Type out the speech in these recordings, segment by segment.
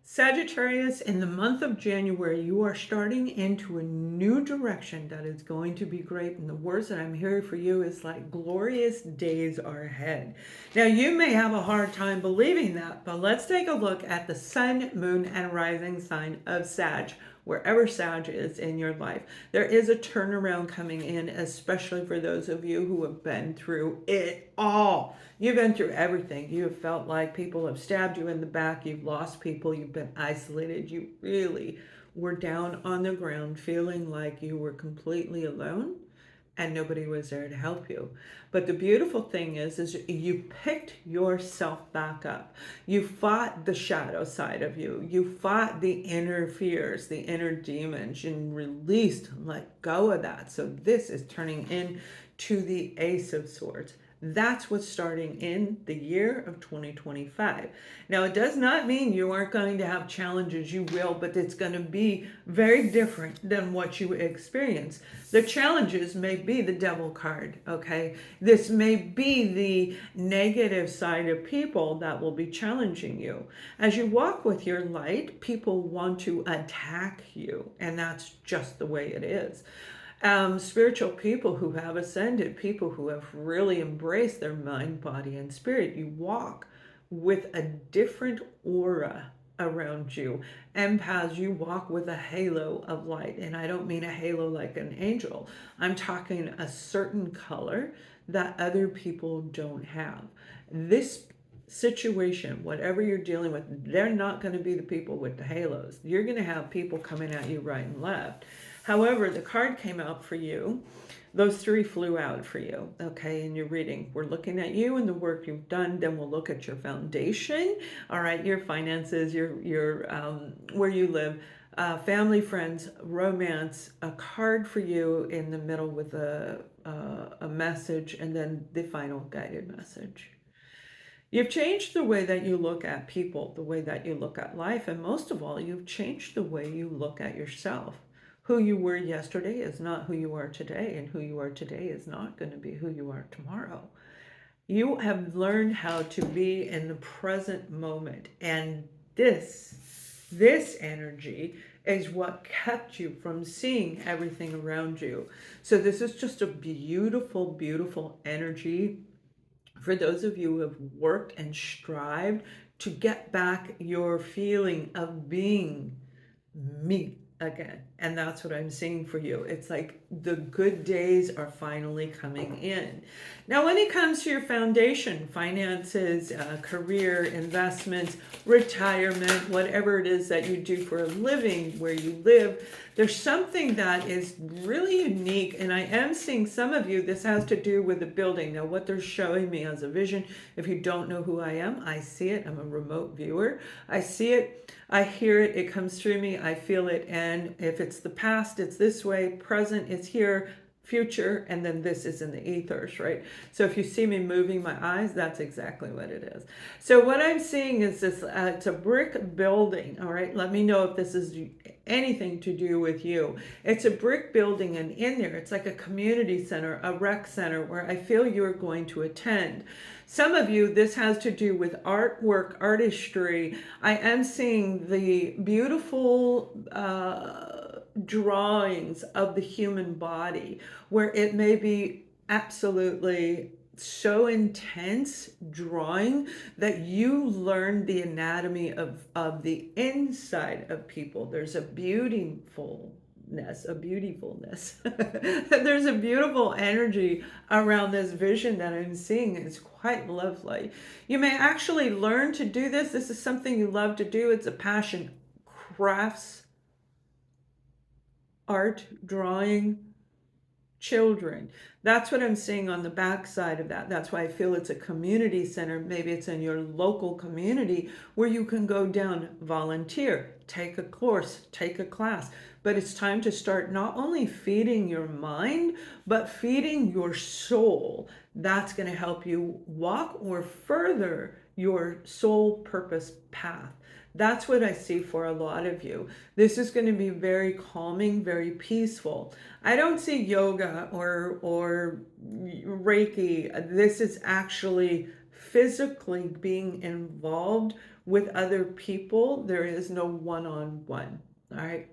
Sagittarius, in the month of January, you are starting into a new direction that is going to be great. And the words that I'm hearing for you is like glorious days are ahead. Now, you may have a hard time believing that, but let's take a look at the sun, moon, and rising sign of Sag. Wherever Sag is in your life, there is a turnaround coming in, especially for those of you who have been through it all. You've been through everything. You have felt like people have stabbed you in the back. You've lost people. You've been isolated. You really were down on the ground, feeling like you were completely alone and nobody was there to help you. But the beautiful thing is you picked yourself back up. You fought the shadow side of you. You fought the inner fears, the inner demons, and released and let go of that. So this is turning into the Ace of Swords. That's what's starting in the year of 2025. Now, it does not mean you aren't going to have challenges. You will, but it's going to be very different than what you experience. The challenges may be the devil card, okay? This may be the negative side of people that will be challenging you. As you walk with your light, people want to attack you, and that's just the way it is. Spiritual people who have ascended, people who have really embraced their mind, body, and spirit, you walk with a different aura around you. Empaths, you walk with a halo of light. And I don't mean a halo like an angel. I'm talking a certain color that other people don't have. This situation, whatever you're dealing with, they're not going to be the people with the halos. You're going to have people coming at you right and left. However, the card came out for you. Those three flew out for you, okay, in your reading. We're looking at you and the work you've done. Then we'll look at your foundation, all right, your finances, your where you live, family, friends, romance, a card for you in the middle with a message, and then the final guided message. You've changed the way that you look at people, the way that you look at life, and most of all, you've changed the way you look at yourself. Who you were yesterday is not who you are today, and who you are today is not going to be who you are tomorrow. You have learned how to be in the present moment, and this energy is what kept you from seeing everything around you. So this is just a beautiful, beautiful energy for those of you who have worked and strived to get back your feeling of being me again. And that's what I'm seeing for you. It's like the good days are finally coming in. Now, when it comes to your foundation, finances, career, investments, retirement, whatever it is that you do for a living, where you live, there's something that is really unique. And I am seeing some of you, this has to do with the building. Now, what they're showing me as a vision, if you don't know who I am, I see it. I'm a remote viewer. I see it. I hear it. It comes through me. I feel it. And if it's the past, it's this way. Present is here. Future, and then this is in the ethers, right? So if you see me moving my eyes, that's exactly what it is. So what I'm seeing is this, it's a brick building, all right? Let me know if this is anything to do with you. It's a brick building, and in there, it's like a community center, a rec center, where I feel you're going to attend. Some of you, this has to do with artwork, artistry. I am seeing the beautiful drawings of the human body, where it may be absolutely so intense drawing that you learn the anatomy of the inside of people. There's a beautifulness. There's a beautiful energy around this vision that I'm seeing. It's quite lovely. You may actually learn to do this. This is something you love to do. It's a passion. Crafts, art, drawing, children. That's what I'm seeing on the back side of that. That's why I feel it's a community center. Maybe it's in your local community where you can go down, volunteer, take a course, take a class. But it's time to start not only feeding your mind, but feeding your soul. That's going to help you walk or further your soul purpose path. That's what I see for a lot of you. This is going to be very calming, very peaceful. I don't see yoga or Reiki. This is actually physically being involved with other people. There is no one-on-one. All right.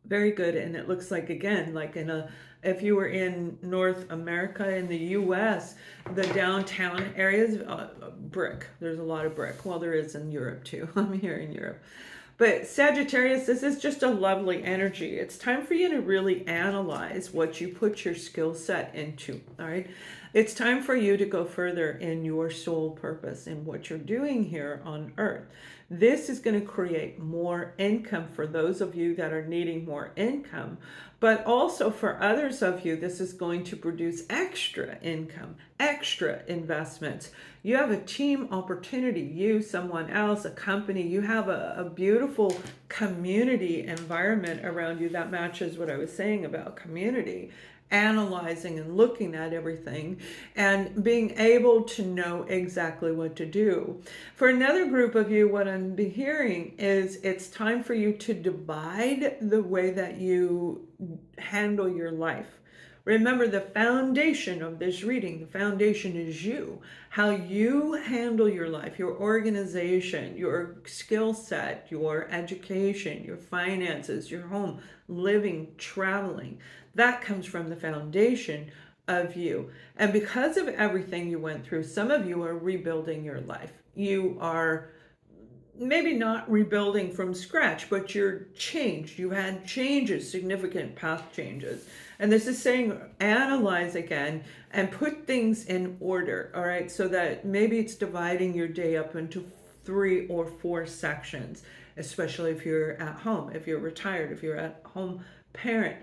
Very good. And it looks like, again, like if you were in North America, in the US, the downtown areas, brick. There's a lot of brick. Well, there is in Europe too. I'm here in Europe. But Sagittarius, this is just a lovely energy. It's time for you to really analyze what you put your skill set into, all right? It's time for you to go further in your soul purpose and what you're doing here on earth. This is going to create more income for those of you that are needing more income, but also for others of you, this is going to produce extra income, extra investments. You have a team opportunity, you, someone else, a company, you have a beautiful community environment around you that matches what I was saying about community. Analyzing and looking at everything and being able to know exactly what to do. For another group of you, what I'm hearing is it's time for you to divide the way that you handle your life. Remember, the foundation of this reading, the foundation is you. How you handle your life, your organization, your skill set, your education, your finances, your home, living, traveling. That comes from the foundation of you. And because of everything you went through, some of you are rebuilding your life. You are maybe not rebuilding from scratch, but you're changed. You had changes, significant path changes. And this is saying analyze again and put things in order, all right? So that maybe it's dividing your day up into 3 or 4 sections, especially if you're at home, if you're retired, if you're at home parent.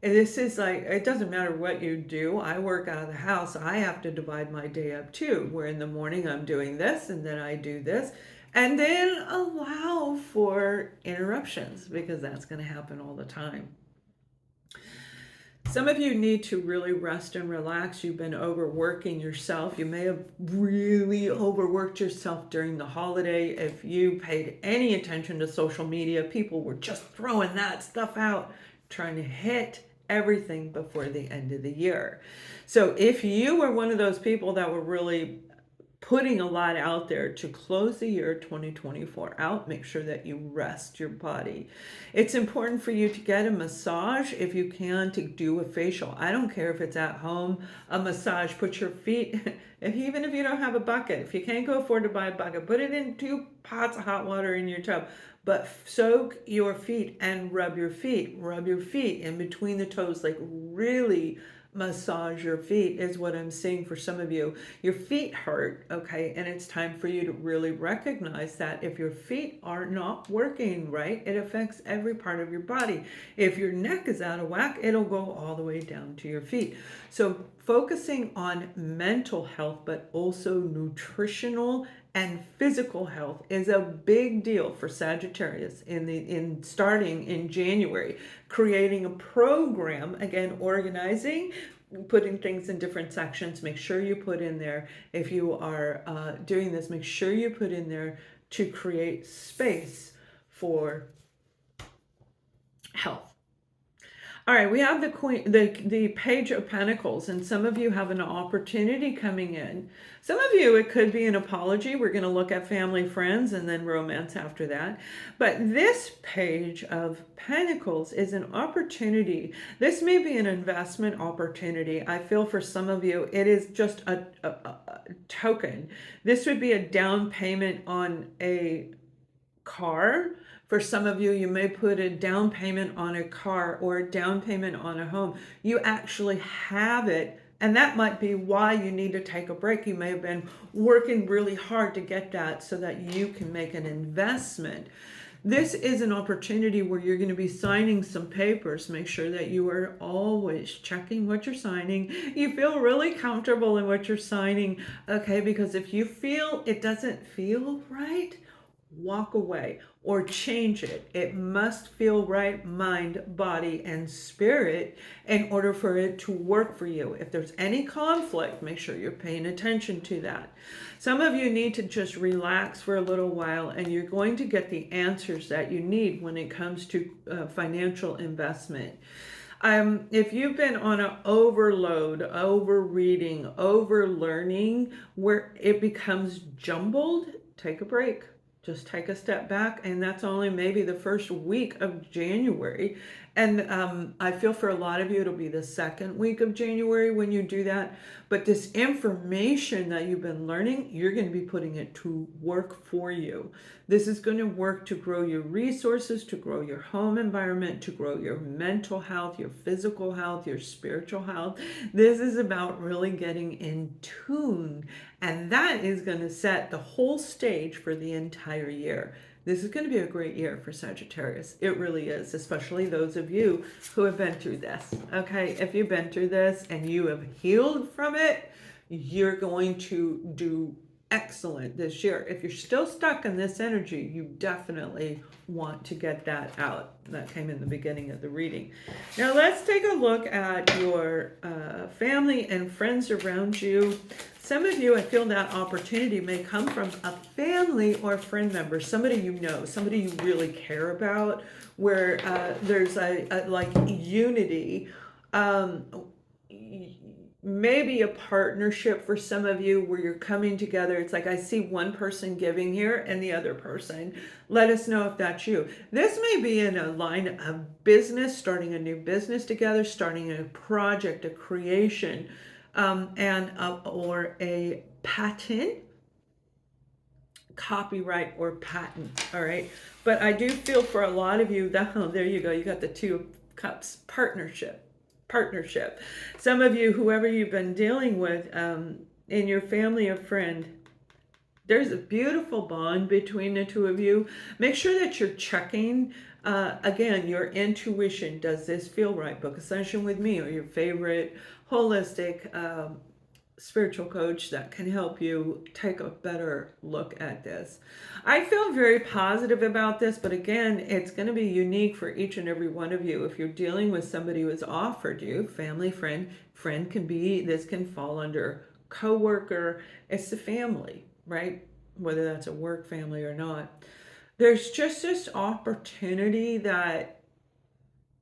And this is like, it doesn't matter what you do. I work out of the house. I have to divide my day up too, where in the morning I'm doing this and then I do this. And then allow for interruptions because that's going to happen all the time. Some of you need to really rest and relax. You've been overworking yourself. You may have really overworked yourself during the holiday. If you paid any attention to social media, people were just throwing that stuff out, trying to hit everything before the end of the year. So if you were one of those people that were really putting a lot out there to close the year 2024 out, make sure that you rest your body. It's important for you to get a massage if you can, to do a facial. I don't care if it's at home, a massage, put your feet, even if you don't have a bucket, if you can't go afford to buy a bucket, put it in 2 pots of hot water in your tub, but soak your feet and rub your feet in between the toes, like really massage your feet is what I'm seeing for some of you. Your feet hurt, okay? And it's time for you to really recognize that if your feet are not working right, it affects every part of your body. If your neck is out of whack, it'll go all the way down to your feet. So focusing on mental health, but also nutritional and physical health is a big deal for Sagittarius in starting in January. Creating a program, again, organizing, putting things in different sections. Make sure you put in there, if you are doing this, make sure you put in there to create space for health. All right, we have the Page of Pentacles, and some of you have an opportunity coming in. Some of you, it could be an apology. We're going to look at family, friends, and then romance after that. But this Page of Pentacles is an opportunity. This may be an investment opportunity. I feel for some of you, it is just a token. This would be a down payment on a car. For some of you, you may put a down payment on a car or a down payment on a home. You actually have it, and that might be why you need to take a break. You may have been working really hard to get that so that you can make an investment. This is an opportunity where you're going to be signing some papers. Make sure that you are always checking what you're signing. You feel really comfortable in what you're signing, okay? Because if you feel it doesn't feel right, walk away or change it. It must feel right, mind, body, and spirit in order for it to work for you. If there's any conflict, make sure you're paying attention to that. Some of you need to just relax for a little while, and you're going to get the answers that you need when it comes to financial investment. If you've been on an overload, over reading, over learning, where it becomes jumbled, take a break. Just take a step back, and that's only maybe the first week of January. And I feel for a lot of you, it'll be the second week of January when you do that. But this information that you've been learning, you're going to be putting it to work for you. This is going to work to grow your resources, to grow your home environment, to grow your mental health, your physical health, your spiritual health. This is about really getting in tune, and that is going to set the whole stage for the entire year. This is going to be a great year for Sagittarius. It really is, especially those of you who have been through this. Okay, if you've been through this and you have healed from it, you're going to do excellent this year. If you're still stuck in this energy, you definitely want to get that out. That came in the beginning of the reading. Now let's take a look at your family and friends around you. Some of you, I feel that opportunity may come from a family or friend member, somebody you know, somebody you really care about, where there's a like unity. Maybe a partnership for some of you where you're coming together. It's like I see one person giving here and the other person. Let us know if that's you. This may be in a line of business, starting a new business together, starting a project, a creation, or a patent, copyright or patent. All right. But I do feel for a lot of you that, oh, there you go. You got the Two of Cups, partnership. Some of you, whoever you've been dealing with in your family or friend, there's a beautiful bond between the two of you. Make sure that you're checking, again, your intuition. Does this feel right? Book a session with me or your favorite holistic spiritual coach that can help you take a better look at this. I feel very positive about this, but again, it's going to be unique for each and every one of you. If you're dealing with somebody who has offered you, family, friend can be, this can fall under coworker. It's the family, right? Whether that's a work family or not. There's just this opportunity that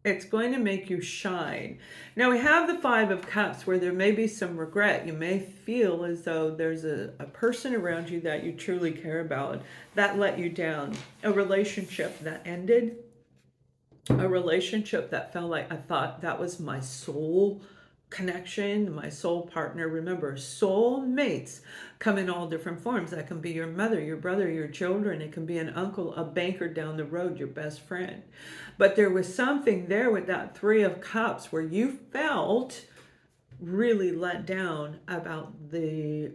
it's going to make you shine. Now we have the Five of Cups where there may be some regret. You may feel as though there's a person around you that you truly care about that let you down. A relationship that ended. A relationship that felt like I thought that was my soul connection, my soul partner. Remember, soul mates come in all different forms. That can be your mother, your brother, your children. It can be an uncle, a banker down the road, your best friend. But there was something there with that Three of Cups where you felt really let down about the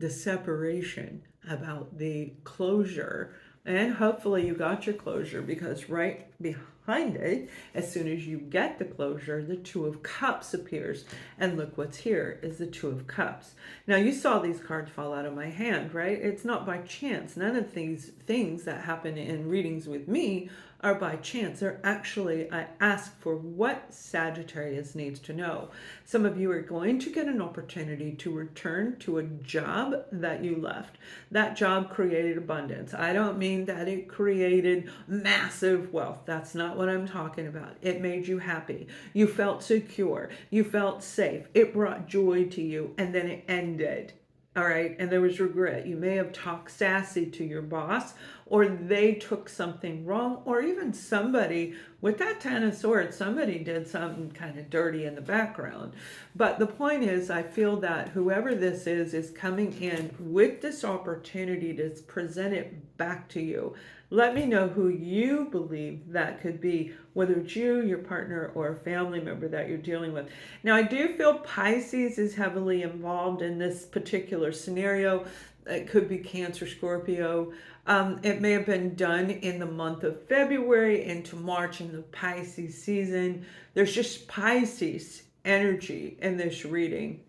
separation, about the closure. And hopefully you got your closure, because right behind it, as soon as you get the closure, the Two of Cups appears. And look what's here is the Two of Cups. Now you saw these cards fall out of my hand, right? It's not by chance. None of these things that happen in readings with me are by chance. They're actually, I ask for what Sagittarius needs to know. Some of you are going to get an opportunity to return to a job that you left. That job created abundance. I don't mean that it created massive wealth. That's not what I'm talking about. It made you happy. You felt secure. You felt safe. It brought joy to you, and then it ended. All right. And there was regret. You may have talked sassy to your boss, or they took something wrong, or even somebody with that Ten of Swords, somebody did something kind of dirty in the background. But the point is, I feel that whoever this is coming in with this opportunity to present it back to you. Let me know who you believe that could be, whether it's you, your partner, or a family member that you're dealing with. Now, I do feel Pisces is heavily involved in this particular scenario. It could be Cancer, Scorpio. It may have been done in the month of February into March in the Pisces season. There's just Pisces energy in this reading,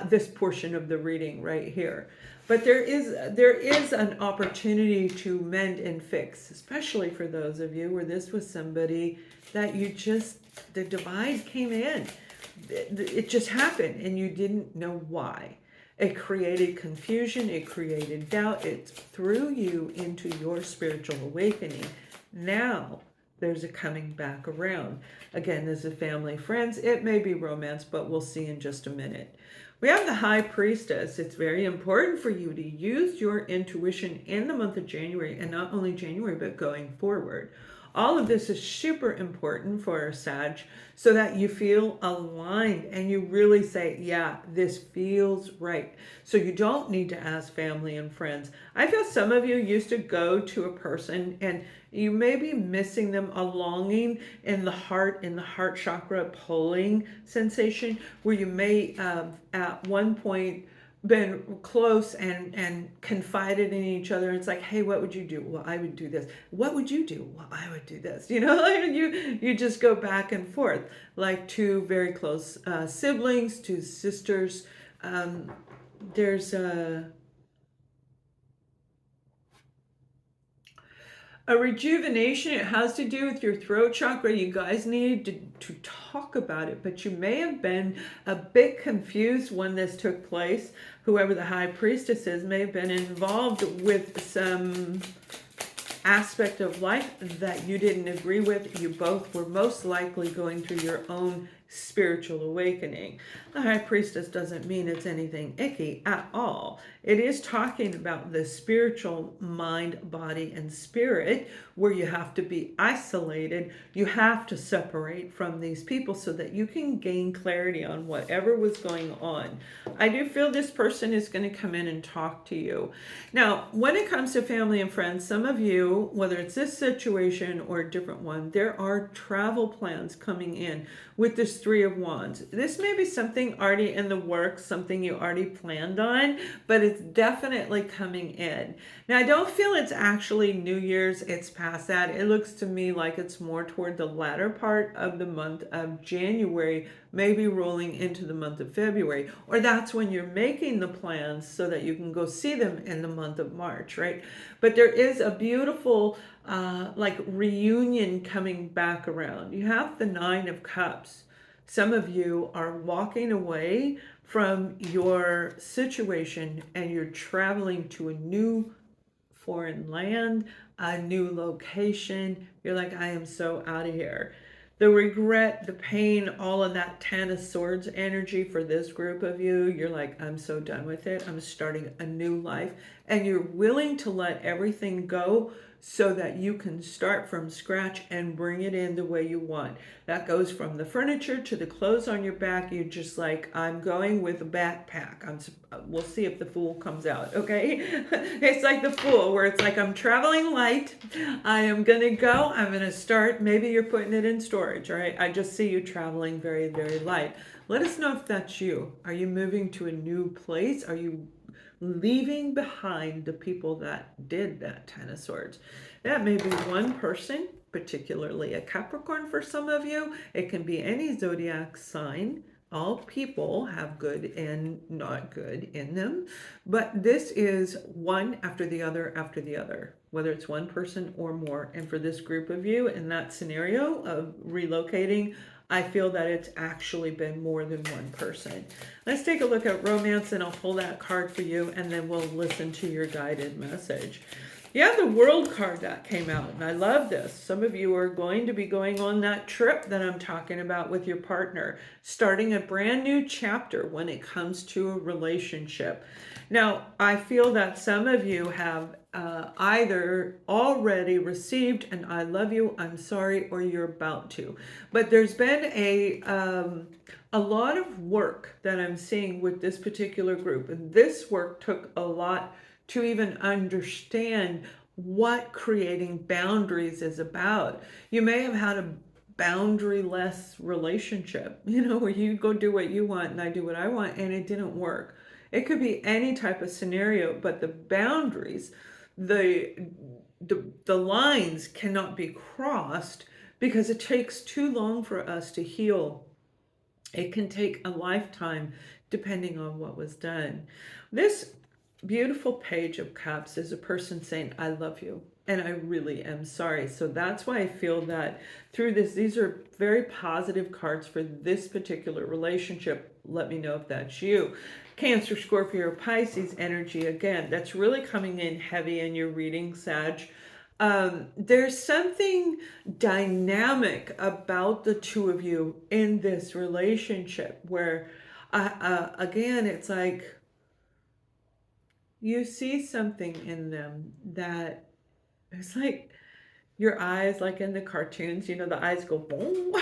this portion of the reading right here. But there is an opportunity to mend and fix, especially for those of you where this was somebody that you just, the divide came in. It just happened and you didn't know why. It created confusion. It created doubt. It threw you into your spiritual awakening. Now there's a coming back around. Again, this is family, friends. It may be romance, but we'll see in just a minute. We have the High Priestess. It's very important for you to use your intuition in the month of January, and not only January, but going forward. All of this is super important for a Sag so that you feel aligned and you really say, yeah, this feels right. So you don't need to ask family and friends. I feel some of you used to go to a person and you may be missing them, a longing in the heart chakra pulling sensation, where you may at one point been close and confided in each other. It's like, hey, what would you do? Well, I would do this. What would you do? Well, I would do this. Like you just go back and forth like two very close siblings, two sisters. There's a rejuvenation. It has to do with your throat chakra. You guys need to talk about it, but you may have been a bit confused when this took place. Whoever the High Priestess is may have been involved with some aspect of life that you didn't agree with. You both were most likely going through your own spiritual awakening. The High Priestess doesn't mean it's anything icky at all. It is talking about the spiritual mind, body, and spirit, where you have to be isolated. You have to separate from these people so that you can gain clarity on whatever was going on. I do feel this person is going to come in and talk to you. Now, when it comes to family and friends, some of you, whether it's this situation or a different one, there are travel plans coming in with this Three of Wands. This may be something already in the works, something you already planned on, but it's definitely coming in. Now, I don't feel it's actually New Year's. It's past that. It looks to me like it's more toward the latter part of the month of January, maybe rolling into the month of February, or that's when you're making the plans so that you can go see them in the month of March, right? But there is a beautiful like reunion coming back around. You have the Nine of Cups. Some of you are walking away from your situation and you're traveling to a new foreign land, a new location. You're like, I am so out of here. The regret, the pain, all of that Ten of Swords energy for this group of you, you're like, I'm so done with it. I'm starting a new life. And you're willing to let everything go so that you can start from scratch and bring it in the way you want. That goes from the furniture to the clothes on your back. You're just like, I'm going with a backpack. We'll see if the Fool comes out, okay? It's like the Fool, where it's like, I'm traveling light. I am going to go. I'm going to start. Maybe you're putting it in storage, right? I just see you traveling very, very light. Let us know if that's you. Are you moving to a new place? Are you leaving behind the people that did that Ten of Swords? That may be one person, particularly a Capricorn for some of you. It can be any zodiac sign. All people have good and not good in them, but this is one after the other after the other, whether it's one person or more. And for this group of you in that scenario of relocating, I feel that it's actually been more than one person. Let's take a look at romance, and I'll pull that card for you, and then we'll listen to your guided message. You have the World card that came out, and I love this. Some of you are going to be going on that trip that I'm talking about with your partner, starting a brand new chapter when it comes to a relationship. Now, I feel that some of you have either already received an I love you, I'm sorry, or you're about to. But there's been a lot of work that I'm seeing with this particular group. And this work took a lot to even understand what creating boundaries is about. You may have had a boundary-less relationship, where you go do what you want and I do what I want, and it didn't work. It could be any type of scenario, but the boundaries, the lines cannot be crossed because it takes too long for us to heal. It can take a lifetime depending on what was done. This beautiful Page of Cups is a person saying, I love you, and I really am sorry. So that's why I feel that through this, these are very positive cards for this particular relationship. Let me know if that's you. Cancer, Scorpio, or Pisces energy, again, that's really coming in heavy in your reading, Sag. There's something dynamic about the two of you in this relationship where Again, it's like you see something in them that it's like your eyes, like in the cartoons, the eyes go boom.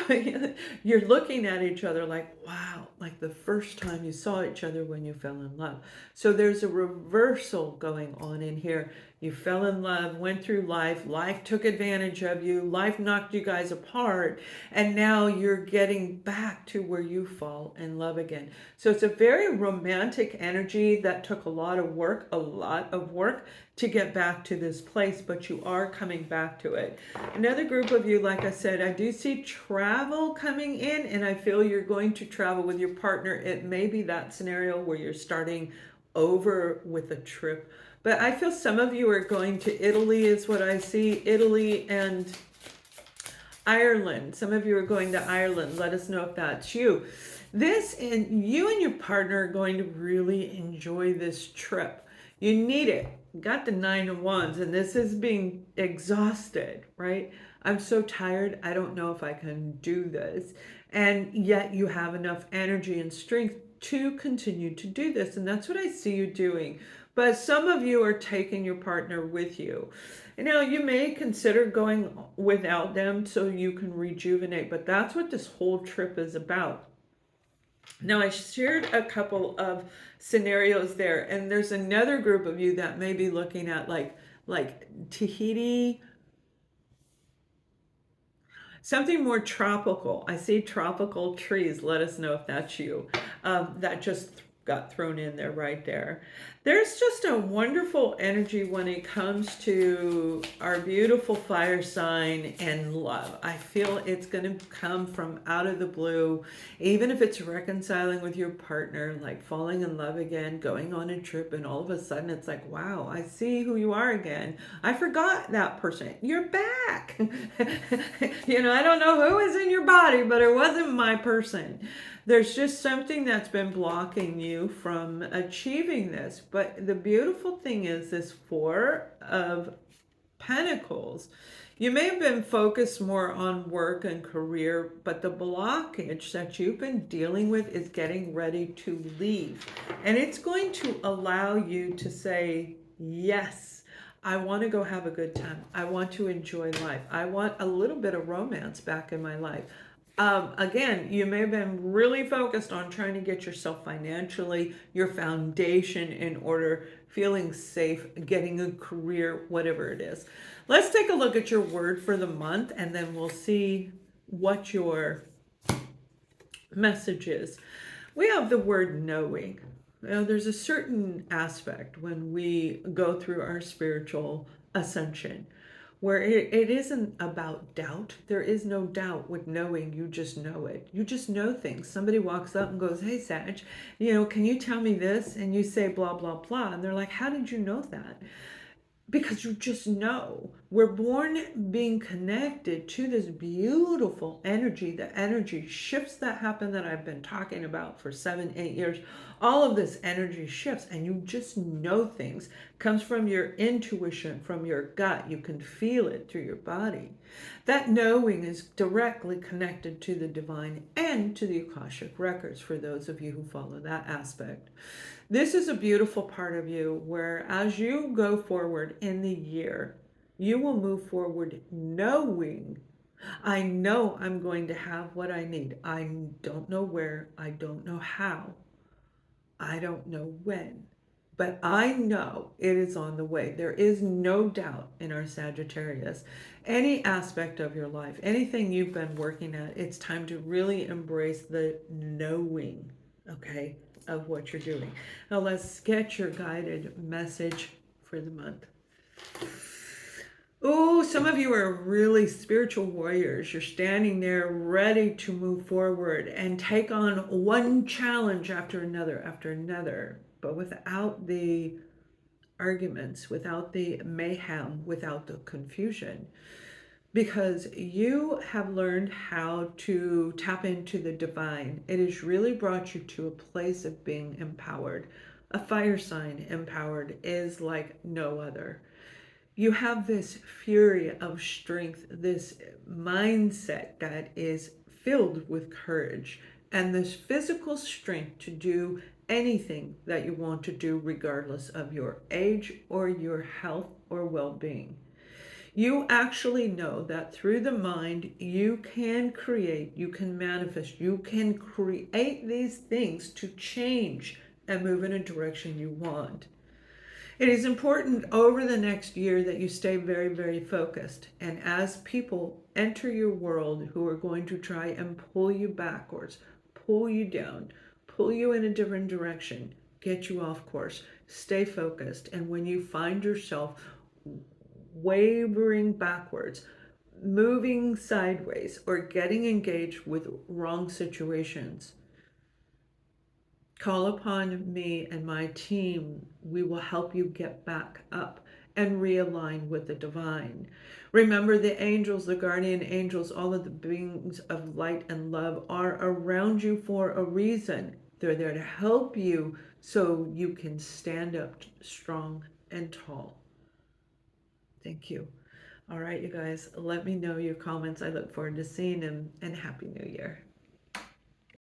You're looking at each other like, wow, like the first time you saw each other when you fell in love. So there's a reversal going on in here. You fell in love, went through life, life took advantage of you, life knocked you guys apart, and now you're getting back to where you fall in love again. So it's a very romantic energy that took a lot of work to get back to this place, but you are coming back to it. Another group of you, like I said, I do see travel coming in, and I feel you're going to travel with your partner. It may be that scenario where you're starting over with a trip, but I feel some of you are going to Italy, is what I see. Italy and Ireland. Some of you are going to Ireland. Let us know if that's you. You and your partner are going to really enjoy this trip. You need it. Got the 9 of Wands, and this is being exhausted, right? I'm so tired. I don't know if I can do this. And yet you have enough energy and strength to continue to do this. And that's what I see you doing. But some of you are taking your partner with you. Now, you may consider going without them so you can rejuvenate, but that's what this whole trip is about. Now, I shared a couple of scenarios there, and there's another group of you that may be looking at like Tahiti, something more tropical. I see tropical trees. Let us know if that's you. That just got thrown in there right there. There's just a wonderful energy when it comes to our beautiful fire sign and love. I feel it's going to come from out of the blue, even if it's reconciling with your partner, like falling in love again, going on a trip, and all of a sudden it's like, wow, I see who you are again. I forgot that person. You're back. I don't know who is in your body, but it wasn't my person. There's just something that's been blocking you from achieving this. But the beautiful thing is this Four of Pentacles. You may have been focused more on work and career, but the blockage that you've been dealing with is getting ready to leave. And it's going to allow you to say, yes, I want to go have a good time. I want to enjoy life. I want a little bit of romance back in my life. Again, you may have been really focused on trying to get yourself financially, your foundation in order, feeling safe, getting a career, whatever it is. Let's take a look at your word for the month, and then we'll see what your message is. We have the word knowing. Now, there's a certain aspect when we go through our spiritual ascension where it isn't about doubt. There is no doubt with knowing. You just know it. You just know things. Somebody walks up and goes, hey, Sag, can you tell me this? And you say blah, blah, blah. And they're like, how did you know that? Because you just know. We're born being connected to this beautiful energy, the energy shifts that happen that I've been talking about for 7-8 years. All of this energy shifts, and you just know things. Comes from your intuition, from your gut. You can feel it through your body. That knowing is directly connected to the divine and to the Akashic records for those of you who follow that aspect. This is a beautiful part of you where as you go forward in the year, you will move forward knowing, I know I'm going to have what I need. I don't know where, I don't know how, I don't know when, but I know it is on the way. There is no doubt in our Sagittarius. Any aspect of your life, anything you've been working at, it's time to really embrace the knowing, okay, of what you're doing. Now let's get your guided message for the month. Oh, some of you are really spiritual warriors. You're standing there ready to move forward and take on one challenge after another, but without the arguments, without the mayhem, without the confusion. Because you have learned how to tap into the divine. It has really brought you to a place of being empowered. A fire sign empowered is like no other. You have this fury of strength, this mindset that is filled with courage. and this physical strength to do anything that you want to do, regardless of your age or your health or well-being. You actually know that through the mind, you can create, you can manifest, you can create these things to change and move in a direction you want. It is important over the next year that you stay very, very focused. And as people enter your world who are going to try and pull you backwards, pull you down, pull you in a different direction, get you off course, stay focused. And when you find yourself wavering backwards, moving sideways, or getting engaged with wrong situations, call upon me and my team. We will help you get back up and realign with the divine. Remember, the angels, the guardian angels, all of the beings of light and love are around you for a reason. They're there to help you so you can stand up strong and tall. Thank you. All right, you guys, let me know your comments. I look forward to seeing them, and Happy New Year.